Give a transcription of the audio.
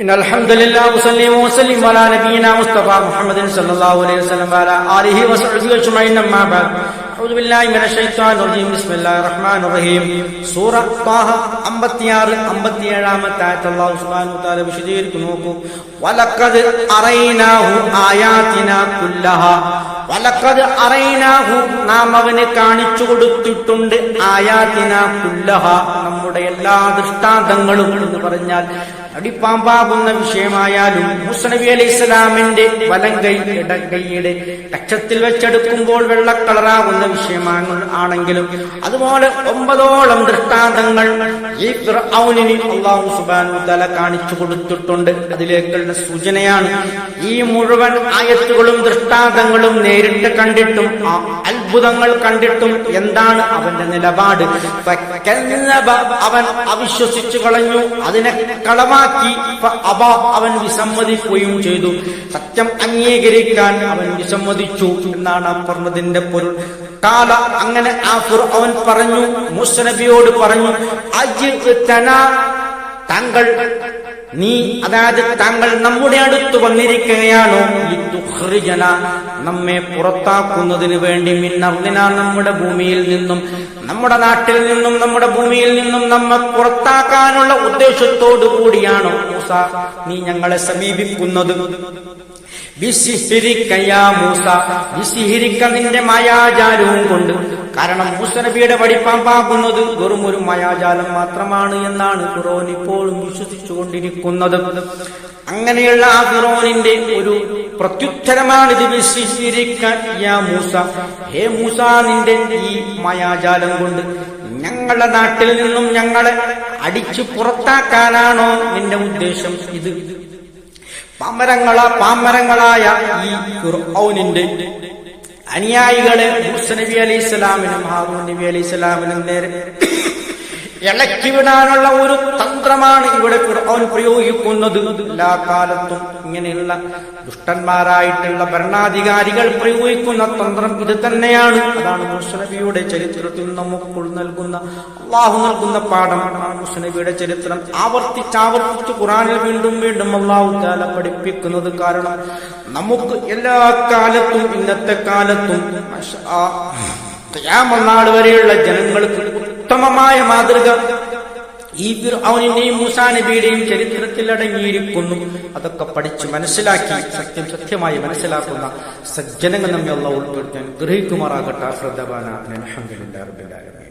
إن الحمد لله وصلي وسلم على نبينا مصطفى محمد صلى الله عليه وسلم وعلى آله وصحبه أجمعين أما بعد أعوذ بالله من الشيطان الرجيم بسم الله الرحمن الرحيم സൂറ ത്വാഹ 56-57 ആയത്ത് അല്ലാഹു സുബ്ഹാനഹു വ തആല വിശദീകരിക്കുന്നു. വലഖദ് അറൈനാഹു ആയാതിനാ കുല്ലഹാ വലഖദ് അറൈനാഹു നാം അവനെ കാണിച്ചു കൊടുത്തിട്ടുണ്ട് ആയാതിനാ കുല്ലഹാ നമ്മുടെ എല്ലാ ദൃഷ്ടാന്തങ്ങളും എന്ന് പറഞ്ഞാൽ അടിപ്പാമ്പാകുന്ന വിഷയമായാലും മൂസ നബി അലൈഹിസ്സലാമിന്റെ വലങ്കൈ ഇടക്കൈയുടെ കക്ഷത്തിൽ വെച്ചെടുക്കുമ്പോൾ വെള്ളക്കളറാകുന്ന വിഷയമാണെങ്കിലും അതുപോലെ 9ഓളം ദൃഷ്ടാന്തങ്ങൾ ഈ ഫിർഔനിന് അല്ലാഹു സുബ്ഹാനഹു വ തആല കാണിച്ചു കൊടുത്തിട്ടുണ്ട്. അതിലേക്കുള്ള സൂചനയാണ് ഈ മുഴുവൻ ആയത്തുകളും ദൃഷ്ടാന്തങ്ങളും. നേരിട്ട് കണ്ടിട്ടും അത്ഭുതങ്ങൾ കണ്ടിട്ടും എന്താണ് അവന്റെ നിലപാട്? അവൻ അവിശ്വസിച്ചു കളഞ്ഞു, അതിനെ കളവാക്കി അവൻ വിസമ്മതിക്കുകയും ചെയ്തു. സത്യം അംഗീകരിക്കാൻ അവൻ വിസമ്മതിച്ചു എന്നാണ് പറഞ്ഞതിന്റെ പൊരുൾ. കാല അങ്ങനെ ആ ഫിർഔൻ പറഞ്ഞു, മൂസ നബിയോട് പറഞ്ഞു, താങ്കൾ നീ അതായത് താങ്കൾ നമ്മുടെ അടുത്ത് വന്നിരിക്കുകയാണോ? നമ്മെ പുറത്താക്കുന്നതിന് വേണ്ടി മിന്നർദിന നമ്മുടെ ഭൂമിയിൽ നിന്നും, നമ്മുടെ നാട്ടിൽ നിന്നും, നമ്മുടെ ഭൂമിയിൽ നിന്നും നമ്മെ പുറത്താക്കാനുള്ള ഉദ്ദേശത്തോടു കൂടിയാണോ മൂസ നീ ഞങ്ങളെ സമീപിക്കുന്നത്? നിന്റെ മായാജാലവും കൊണ്ട്. കാരണം മൂസ നബിയുടെ വടിപ്പാമ്പാകുന്നത് വെറും ഒരു മായാജാലം മാത്രമാണ് എന്നാണ് ഫിറോൻ ഇപ്പോഴും വിശ്വസിച്ചുകൊണ്ടിരിക്കുന്നത്. അങ്ങനെയുള്ള ആ ഫിറോനിന്റെ ഒരു പ്രത്യുത്തരമാണിത്. മൂസ, ഹേ മൂസ, നിന്റെ ഈ മായാജാലം കൊണ്ട് ഞങ്ങളുടെ നാട്ടിൽ നിന്നും ഞങ്ങളെ പുറത്താക്കാനാണോ നിന്റെ ഉദ്ദേശം? ഇത് പാമരങ്ങളായ ഈ ഫിർഔനിന്റെ അനുയായികളെ മൂസ നബി അലൈഹിസ്സലാമിനും ഹാറൂൻ നബി അലൈഹിസ്സലാമിനും നേരെ ഇളക്കി വിടാനുള്ള ഒരു തന്ത്രമാണ് ഇവിടെ ഫിർഔൻ പ്രയോഗിക്കുന്നത്. എല്ലാ കാലത്തും ഇങ്ങനെയുള്ള ദുഷ്ടന്മാരായിട്ടുള്ള ഭരണാധികാരികൾ പ്രയോഗിക്കുന്ന തന്ത്രം ഇത് തന്നെയാണ്. അതാണ് മൂസ നബിയുടെ ചരിത്രത്തിൽ നമുക്ക് നൽകുന്ന അള്ളാഹു നൽകുന്ന പാഠം. മൂസ നബിയുടെ ചരിത്രം ആവർത്തിച്ച് ഖുർആനിൽ വീണ്ടും വീണ്ടും അള്ളാഹു തആല പഠിപ്പിക്കുന്നത്. കാരണം നമുക്ക് എല്ലാ കാലത്തും ഇന്നത്തെ കാലത്തും ഖിയാമത്ത് നാൾ വരെയുള്ള ജനങ്ങൾക്ക് ഉത്തമമായ മാതൃക ഈ ഫിർഔനിന്റെയും മൂസാ നബിയുടെയും ചരിത്രത്തിൽ അടങ്ങിയിരിക്കുന്നു. അതൊക്കെ പഠിച്ച് മനസ്സിലാക്കി സത്യമായി മനസ്സിലാക്കുന്ന സജ്ജനങ്ങൾ നമ്മെ അല്ലാഹു ഉൾപ്പെടുത്താൻ ഗ്രഹിക്കുമാറാകട്ടെ. അൽഹംദുലില്ലാഹി റബ്ബിൽ ആലമീൻ.